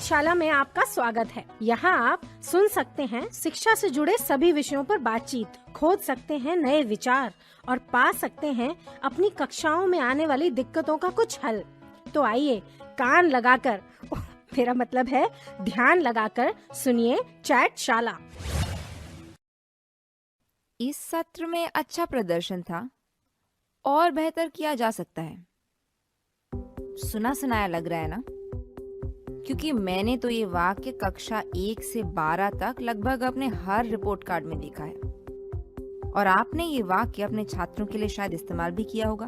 पाठशाला में आपका स्वागत है। यहाँ आप सुन सकते हैं शिक्षा से जुड़े सभी विषयों पर बातचीत, खोज सकते हैं नए विचार और पा सकते हैं अपनी कक्षाओं में आने वाली दिक्कतों का कुछ हल। तो आइए कान लगाकर, मेरा मतलब है ध्यान लगाकर सुनिए चैटशाला। इस सत्र में अच्छा प्रदर्शन था और बेहतर किया जा सकता है। सुना सुनाया लग रहा है ना? क्योंकि मैंने तो ये वाक्य कक्षा 1 से 12 तक लगभग अपने हर रिपोर्ट कार्ड में देखा है और आपने ये वाक्य अपने छात्रों के लिए शायद इस्तेमाल भी किया होगा।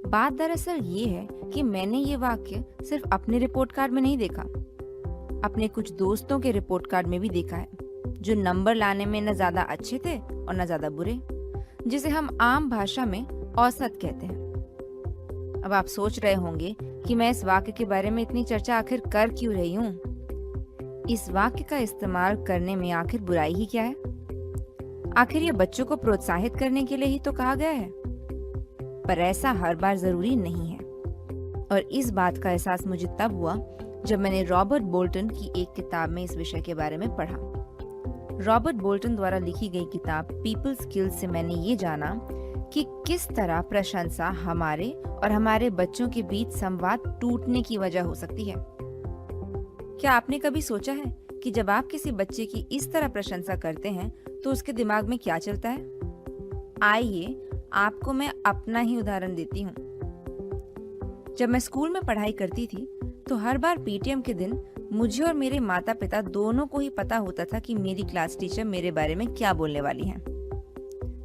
बात दरअसल ये है कि मैंने ये वाक्य सिर्फ अपने रिपोर्ट कार्ड में नहीं देखा, अपने कुछ दोस्तों के रिपोर्ट कार्ड में भी देखा है, जो नंबर लाने में न ज्यादा अच्छे थे और न ज्यादा बुरे, जिसे हम आम भाषा में औसत कहते हैं। अब आप सोच रहे होंगे कि मैं इस वाक्य के बारे में इतनी चर्चा आखिर कर क्यों रही हूँ। इस वाक्य का इस्तेमाल करने में आखिर बुराई ही क्या है? आखिर ये बच्चों को प्रोत्साहित करने के लिए ही तो कहा गया है, पर ऐसा हर बार जरूरी नहीं है। और इस बात का एहसास मुझे तब हुआ जब मैंने रॉबर्ट बोल्टन की एक किताब में इस विषय के बारे में पढ़ा। रॉबर्ट बोल्टन द्वारा लिखी गई किताब पीपल स्किल्स से मैंने ये जाना कि किस तरह प्रशंसा हमारे और हमारे बच्चों के बीच संवाद टूटने की वजह हो सकती है। क्या आपने कभी सोचा है कि जब आप किसी बच्चे की इस तरह प्रशंसा करते हैं तो उसके दिमाग में क्या चलता है? आइए आपको मैं अपना ही उदाहरण देती हूँ। जब मैं स्कूल में पढ़ाई करती थी तो हर बार पीटीएम के दिन मुझे और मेरे माता पिता दोनों को ही पता होता था कि मेरी क्लास टीचर मेरे बारे में क्या बोलने वाली हैं।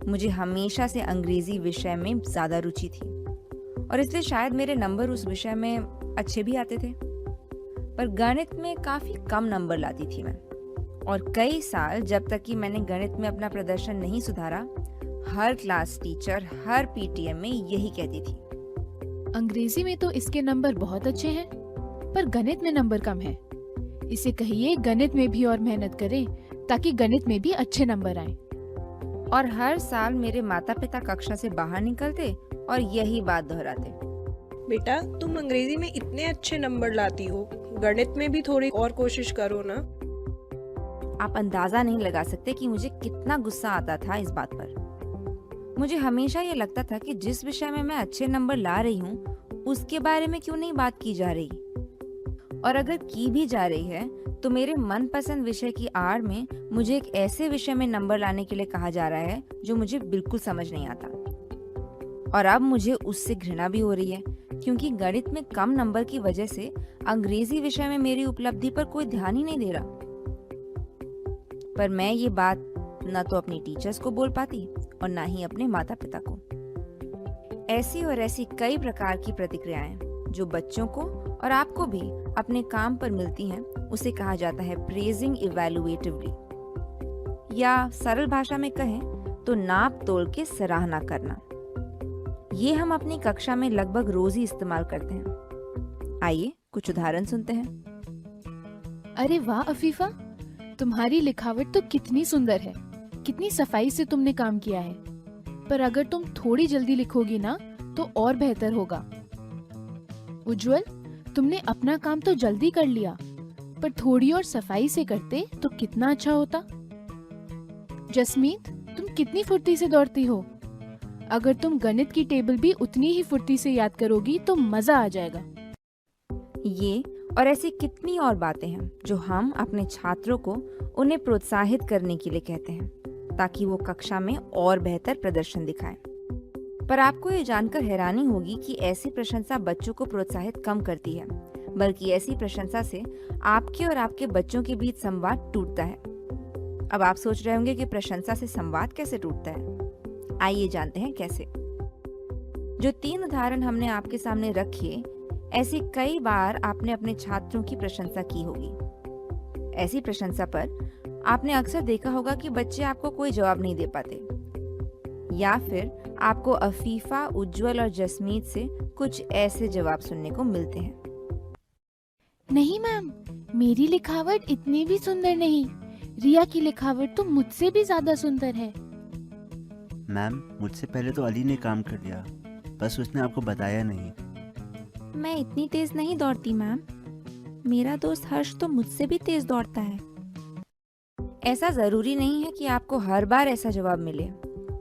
मुझे हमेशा से अंग्रेजी विषय में ज्यादा रुचि थी और इसलिए शायद मेरे नंबर उस विषय में अच्छे भी आते थे, पर गणित में काफी कम नंबर लाती थी मैं। और कई साल जब तक कि मैंने गणित में अपना प्रदर्शन नहीं सुधारा, हर क्लास टीचर हर पीटीएम में यही कहती थी, अंग्रेजी में तो इसके नंबर बहुत अच्छे हैं, पर गणित में नंबर कम है। इसे कहिए गणित में भी और मेहनत करें ताकि गणित में भी अच्छे नंबर आए। और हर साल मेरे माता पिता कक्षा से बाहर निकलते और यही बात दोहराते, बेटा तुम अंग्रेजी में इतने अच्छे नंबर लाती हो, गणित में भी थोड़ी और कोशिश करो ना। आप अंदाजा नहीं लगा सकते कि मुझे कितना गुस्सा आता था इस बात पर। मुझे हमेशा ये लगता था कि जिस विषय में मैं अच्छे नंबर ला रही हूँ उसके बारे में क्यों नहीं बात की जा रही, और अगर की भी जा रही है तो मेरे मनपसंद विषय की आड़ में मुझे एक ऐसे विषय में नंबर लाने के लिए कहा जा रहा है जो मुझे बिल्कुल समझ नहीं आता। और अब मुझे उससे घृणा भी हो रही है, क्योंकि गणित में कम नंबर की वजह से अंग्रेजी विषय में मेरी उपलब्धि पर कोई ध्यान ही नहीं दे रहा। पर मैं ये बात न तो अपनी टीचर्स को बोल पाती और ना ही अपने माता पिता को। ऐसी और ऐसी कई प्रकार की प्रतिक्रियाएं जो बच्चों को और आपको भी अपने काम पर मिलती हैं, उसे कहा जाता है प्रेजिंग इवैल्यूएटिवली, या सरल भाषा में कहें तो नाप तोल के सराहना करना। ये हम अपनी कक्षा में लगभग रोज ही इस्तेमाल करते हैं। आइए कुछ उदाहरण सुनते हैं। अरे वाह अफीफा, तुम्हारी लिखावट तो कितनी सुंदर है, कितनी सफाई से तुमने काम किया है। पर अगर तुम थोड़ी जल्दी लिखोगी ना तो और बेहतर होगा। उज्जवल, तुमने अपना काम तो जल्दी कर लिया, पर थोड़ी और सफाई से करते तो कितना अच्छा होता। जसमीत, तुम कितनी फुर्ती से दौड़ती हो। अगर तुम गणित की टेबल भी उतनी ही फुर्ती से याद करोगी तो मजा आ जाएगा। ये और ऐसी कितनी और बातें हैं जो हम अपने छात्रों को उन्हें प्रोत्साहित करने के लिए कहते हैं, ताकि वो कक्षा में और बेहतर प्रदर्शन दिखाएं। पर आपको ये जानकर हैरानी होगी कि ऐसी प्रशंसा बच्चों को प्रोत्साहित कम करती है, बल्कि ऐसी प्रशंसा से आपके और आपके बच्चों के बीच संवाद टूटता है। अब आप सोच रहे होंगे कि प्रशंसा से संवाद कैसे टूटता है। आइए जानते हैं कैसे। जो 3 उदाहरण हमने आपके सामने रखे, ऐसी कई बार आपने अपने छात्रों की प्रशंसा की होगी। ऐसी प्रशंसा पर आपने अक्सर देखा होगा कि बच्चे आपको कोई जवाब नहीं दे पाते, या फिर आपको अफीफा, उज्जवल और जसमीत से कुछ ऐसे जवाब सुनने को मिलते हैं। नहीं मैम, मेरी लिखावट इतनी भी सुंदर नहीं। रिया की लिखावट तो मुझसे भी ज्यादा सुंदर है। मैम, मुझसे पहले तो अली ने काम कर लिया, बस उसने आपको बताया नहीं। मैं इतनी तेज नहीं दौड़ती मैम, मेरा दोस्त हर्ष तो मुझसे भी तेज दौड़ता है। ऐसा जरूरी नहीं है कि आपको हर बार ऐसा जवाब मिले,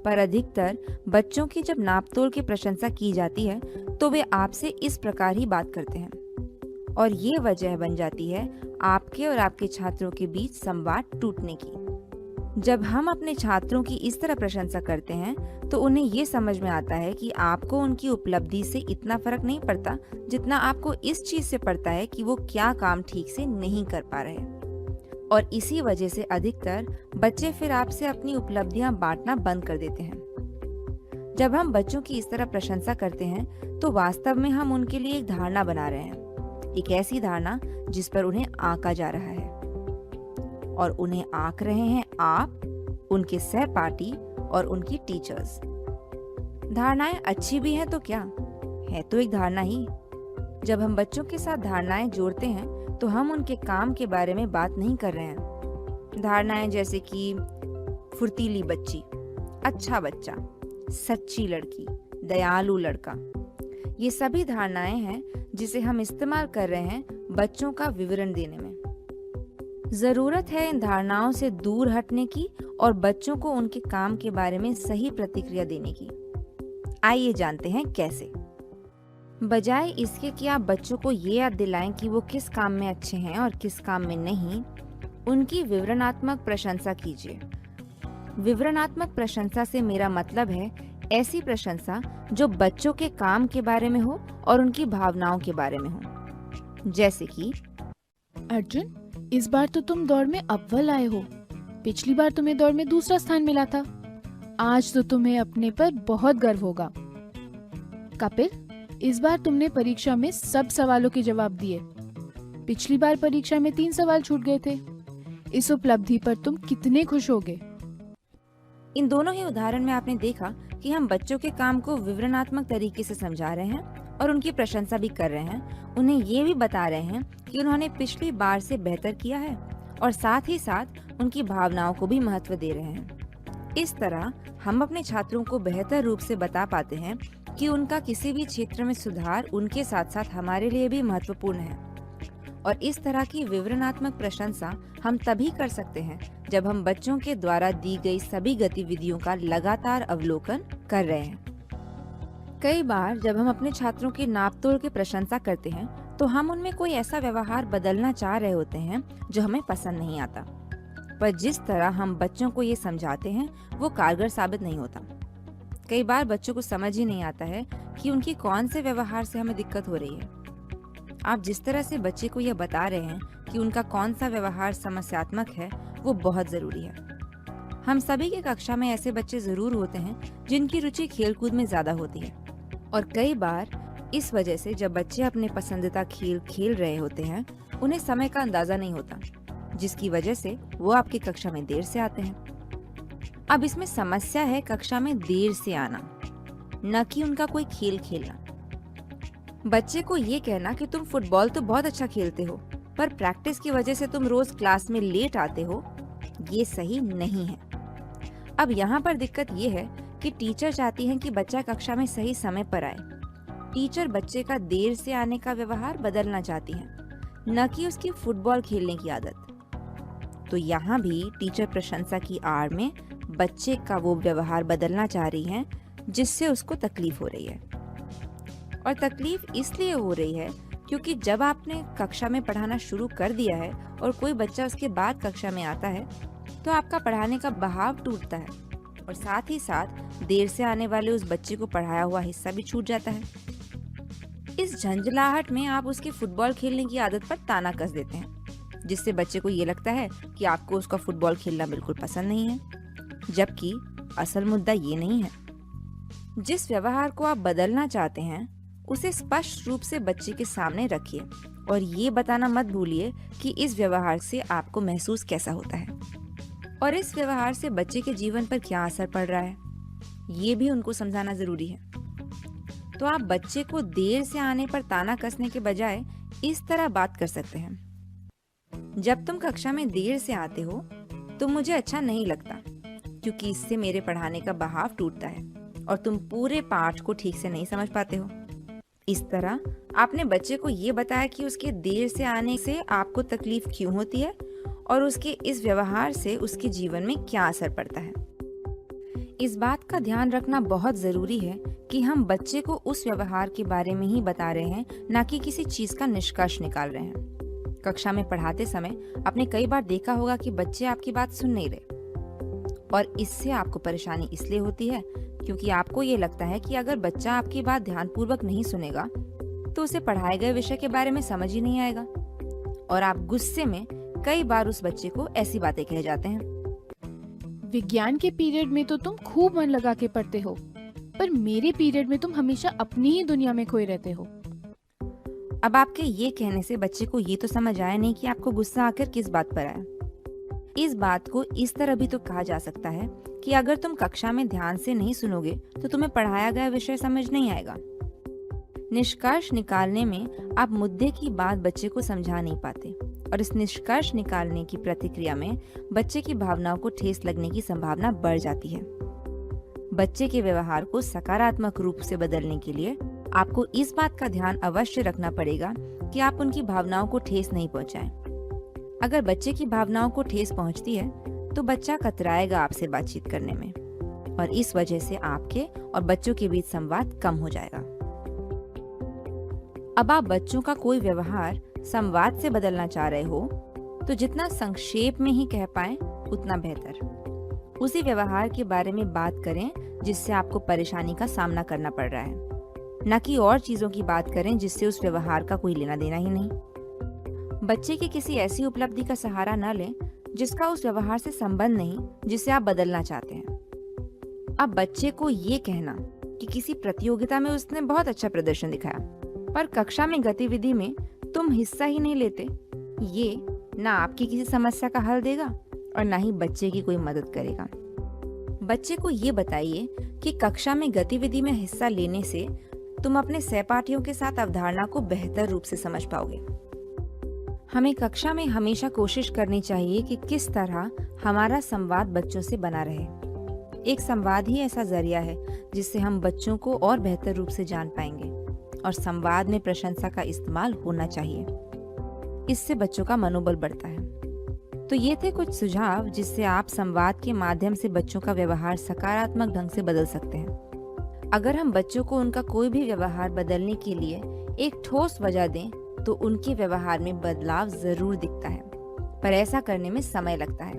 पर अधिकतर बच्चों की जब नापतोल की प्रशंसा की जाती है तो वे आपसे इस प्रकार ही बात करते हैं, और ये वजह बन जाती है आपके और आपके छात्रों के बीच संवाद टूटने की। जब हम अपने छात्रों की इस तरह प्रशंसा करते हैं तो उन्हें ये समझ में आता है कि आपको उनकी उपलब्धि से इतना फर्क नहीं पड़ता जितना आपको इस चीज से पड़ता है कि वो क्या काम ठीक से नहीं कर पा रहे। और इसी वजह से अधिकतर बच्चे फिर आपसे अपनी उपलब्धियां बांटना बंद कर देते हैं। जब हम बच्चों की इस तरह प्रशंसा करते हैं तो वास्तव में हम उनके लिए एक धारणा बना रहे हैं, एक ऐसी धारणा जिस पर उन्हें आंका जा रहा है, और उन्हें आंक रहे हैं आप, उनके सहपाठी और उनकी टीचर्स। धारणाएं अच्छी भी हैं तो क्या, है तो एक धारणा ही। जब हम बच्चों के साथ धारणाएं जोड़ते हैं तो हम उनके काम के बारे में बात नहीं कर रहे हैं। धारणाएं जैसे कि फुर्तीली बच्ची, अच्छा बच्चा, सच्ची लड़की, दयालु लड़का, ये सभी धारणाएं हैं जिसे हम इस्तेमाल कर रहे हैं बच्चों का विवरण देने में। जरूरत है इन धारणाओं से दूर हटने की और बच्चों को उनके काम के बारे में सही प्रतिक्रिया देने की। आइए जानते हैं कैसे। बजाय इसके कि आप बच्चों को ये याद दिलाएं कि वो किस काम में अच्छे हैं और किस काम में नहीं, उनकी विवरणात्मक प्रशंसा कीजिए। विवरणात्मक प्रशंसा से मेरा मतलब है ऐसी प्रशंसा जो बच्चों के काम के बारे में हो और उनकी भावनाओं के बारे में हो। जैसे कि, अर्जुन, इस बार तो तुम दौड़ में अव्वल आए हो। पिछली बार तुम्हें दौड़ में दूसरा स्थान मिला था। आज तो तुम्हें अपने पर बहुत गर्व होगा। कपिल, इस बार तुमने परीक्षा में सब सवालों के जवाब दिए। पिछली बार परीक्षा में 3 सवाल छूट गए थे। इस उपलब्धि पर तुम कितने खुश होगे। इन दोनों ही उदाहरण में आपने देखा कि हम बच्चों के काम को विवरणात्मक तरीके से समझा रहे हैं और उनकी प्रशंसा भी कर रहे हैं। उन्हें ये भी बता रहे हैं कि उन्होंने पिछली बार से बेहतर किया है, और साथ ही साथ उनकी भावनाओं को भी महत्व दे रहे हैं। इस तरह हम अपने छात्रों को बेहतर रूप से बता पाते हैं कि उनका किसी भी क्षेत्र में सुधार उनके साथ साथ हमारे लिए भी महत्वपूर्ण है। और इस तरह की विवरणात्मक प्रशंसा हम तभी कर सकते हैं जब हम बच्चों के द्वारा दी गई सभी गतिविधियों का लगातार अवलोकन कर रहे हैं। कई बार जब हम अपने छात्रों की नापतोल की प्रशंसा करते हैं तो हम उनमें कोई ऐसा व्यवहार बदलना चाह रहे होते हैं जो हमें पसंद नहीं आता, पर जिस तरह हम बच्चों को ये समझाते हैं वो कारगर साबित नहीं होता। कई बार बच्चों को समझ ही नहीं आता है कि उनकी कौन से व्यवहार से हमें दिक्कत हो रही है। आप जिस तरह से बच्चे को यह बता रहे हैं कि उनका कौन सा व्यवहार समस्यात्मक है, वो बहुत जरूरी है। हम सभी की कक्षा में ऐसे बच्चे जरूर होते हैं जिनकी रुचि खेलकूद में ज्यादा होती है, और कई बार इस वजह से जब बच्चे अपने पसंदीदा खेल खेल रहे होते हैं उन्हें समय का अंदाजा नहीं होता, जिसकी वजह से वो आपकी कक्षा में देर से आते हैं। अब इसमें समस्या है कक्षा में देर से आना, न कि उनका कोई खेल खेलना। बच्चे को ये कहना कि तुम फुटबॉल तो बहुत अच्छा खेलते हो, पर प्रैक्टिस की वजह से तुम रोज क्लास में लेट आते हो, ये सही नहीं है। अब यहाँ पर दिक्कत ये है कि टीचर चाहती है कि बच्चा कक्षा में सही समय पर आए। टीचर बच्चे का देर से आने का व्यवहार बदलना चाहती है, न कि उसकी फुटबॉल खेलने की आदत। तो यहाँ भी टीचर प्रशंसा की आड़ में बच्चे का वो व्यवहार बदलना चाह रही है जिससे उसको तकलीफ हो रही है। और तकलीफ इसलिए हो रही है क्योंकि जब आपने कक्षा में पढ़ाना शुरू कर दिया है और कोई बच्चा उसके बाद कक्षा में आता है तो आपका पढ़ाने का बहाव टूटता है, और साथ ही साथ देर से आने वाले उस बच्चे को पढ़ाया हुआ हिस्सा भी छूट जाता है। इस झंझलाहट में आप उसके फुटबॉल खेलने की आदत पर ताना कस देते हैं, जिससे बच्चे को ये लगता है कि आपको उसका फुटबॉल खेलना बिल्कुल पसंद नहीं है, जबकि असल मुद्दा ये नहीं है। जिस व्यवहार को आप बदलना चाहते हैं उसे स्पष्ट रूप से बच्चे के सामने रखिए और ये बताना मत भूलिए कि इस व्यवहार से आपको महसूस कैसा होता है और इस व्यवहार से बच्चे के जीवन पर क्या असर पड़ रहा है, ये भी उनको समझाना जरूरी है। तो आप बच्चे को देर से आने पर ताना कसने के बजाय इस तरह बात कर सकते हैं, जब तुम कक्षा में देर से आते हो तो मुझे अच्छा नहीं लगता, क्योंकि इससे मेरे पढ़ाने का बहाव टूटता है और तुम पूरे पाठ को ठीक से नहीं समझ पाते हो। इस तरह आपने बच्चे को ये बताया कि उसके देर से आने से आपको तकलीफ क्यों होती है और उसके इस व्यवहार से उसके जीवन में क्या असर पड़ता है। इस बात का ध्यान रखना बहुत जरूरी है कि हम बच्चे को उस व्यवहार के बारे में ही बता रहे हैं, ना कि किसी चीज का निष्कर्ष निकाल रहे हैं। कक्षा में पढ़ाते समय आपने कई बार देखा होगा कि बच्चे आपकी बात सुन नहीं रहे, और इससे आपको परेशानी इसलिए होती है क्योंकि आपको ये लगता है कि अगर बच्चा आपकी बात ध्यानपूर्वक नहीं सुनेगा तो उसे पढ़ाए गए विषय के बारे में समझ ही नहीं आएगा, और आप गुस्से में कई बार उस बच्चे को ऐसी बातें कह जाते हैं। विज्ञान के पीरियड में तो तुम खूब मन लगा के पढ़ते हो, पर मेरे पीरियड में तुम हमेशा अपनी ही दुनिया में खोए रहते हो। अब आपके ये कहने से बच्चे को ये तो समझ आया नहीं कि आपको गुस्सा आखिर किस बात पर आया। इस बात को इस तरह भी तो कहा जा सकता है कि अगर तुम कक्षा में ध्यान से नहीं सुनोगे तो तुम्हें पढ़ाया गया विषय समझ नहीं आएगा। निष्कर्ष निकालने में आप मुद्दे की बात बच्चे को समझा नहीं पाते, और इस निष्कर्ष निकालने की प्रतिक्रिया में बच्चे की भावनाओं को ठेस लगने की संभावना बढ़ जाती है। बच्चे के व्यवहार को सकारात्मक रूप से बदलने के लिए आपको इस बात का ध्यान अवश्य रखना पड़ेगा कि आप उनकी भावनाओं को ठेस नहीं पहुंचाएं। अगर बच्चे की भावनाओं को ठेस पहुंचती है तो बच्चा कतराएगा आपसे बातचीत करने में, और इस वजह से आपके और बच्चों के बीच संवाद कम हो जाएगा। अब आप बच्चों का कोई व्यवहार संवाद से बदलना चाह रहे हो तो जितना संक्षेप में ही कह पाएं उतना बेहतर। उसी व्यवहार के बारे में बात करें जिससे आपको परेशानी का सामना करना पड़ रहा है, न कि और चीजों की बात करें जिससे उस व्यवहार का कोई लेना देना ही नहीं। बच्चे की किसी ऐसी उपलब्धि का सहारा न लें जिसका उस व्यवहार से संबंध नहीं जिसे आप बदलना चाहते हैं। अब बच्चे को ये कहना कि किसी प्रतियोगिता में उसने बहुत अच्छा प्रदर्शन दिखाया पर कक्षा में गतिविधि में तुम हिस्सा ही नहीं लेते, ये ना आपकी किसी समस्या का हल देगा और ना ही बच्चे की कोई मदद करेगा। बच्चे को ये बताइए कि कक्षा में गतिविधि में हिस्सा लेने से तुम अपने सहपाठियों के साथ अवधारणा को बेहतर रूप से समझ पाओगे। हमें कक्षा में हमेशा कोशिश करनी चाहिए कि किस तरह हमारा संवाद बच्चों से बना रहे। एक संवाद ही ऐसा जरिया है जिससे हम बच्चों को और बेहतर रूप से जान पाएंगे, और संवाद में प्रशंसा का इस्तेमाल होना चाहिए। इससे बच्चों का मनोबल बढ़ता है। तो ये थे कुछ सुझाव जिससे आप संवाद के माध्यम से बच्चों का व्यवहार सकारात्मक ढंग से बदल सकते हैं। अगर हम बच्चों को उनका कोई भी व्यवहार बदलने के लिए एक ठोस वजह दें तो उनके व्यवहार में बदलाव जरूर दिखता है, पर ऐसा करने में समय लगता है।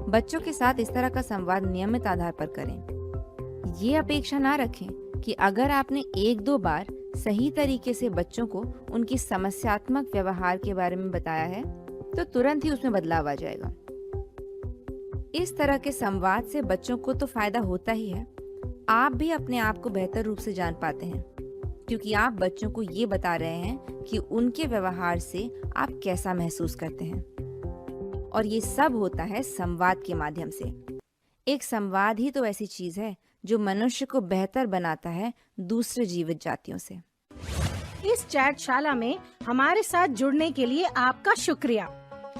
बच्चों के साथ इस तरह का संवाद नियमित आधार पर करें। ये अपेक्षा ना रखें कि अगर आपने एक दो बार सही तरीके से बच्चों को उनकी समस्यात्मक व्यवहार के बारे में बताया है तो तुरंत ही उसमें बदलाव आ जाएगा। इस तरह के संवाद से बच्चों को तो फायदा होता ही है, आप भी अपने आप को बेहतर रूप से जान पाते हैं, क्योंकि आप बच्चों को ये बता रहे हैं कि उनके व्यवहार से आप कैसा महसूस करते हैं। और ये सब होता है संवाद के माध्यम से। एक संवाद ही तो ऐसी चीज है जो मनुष्य को बेहतर बनाता है दूसरे जीवित जातियों से। इस चैटशाला में हमारे साथ जुड़ने के लिए आपका शुक्रिया।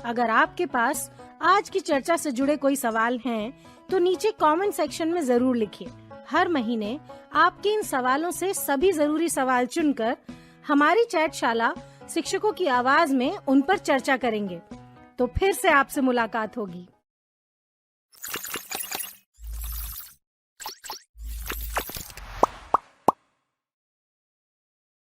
अगर आपके पास आज की चर्चा से जुड़े कोई सवाल हैं, तो नीचे कमेंट सेक्शन में जरूर लिखिए। हर महीने आपके इन सवालों से सभी जरूरी सवाल चुनकर हमारी चैटशाला शिक्षकों की आवाज में उन पर चर्चा करेंगे। तो फिर से आपसे मुलाकात होगी।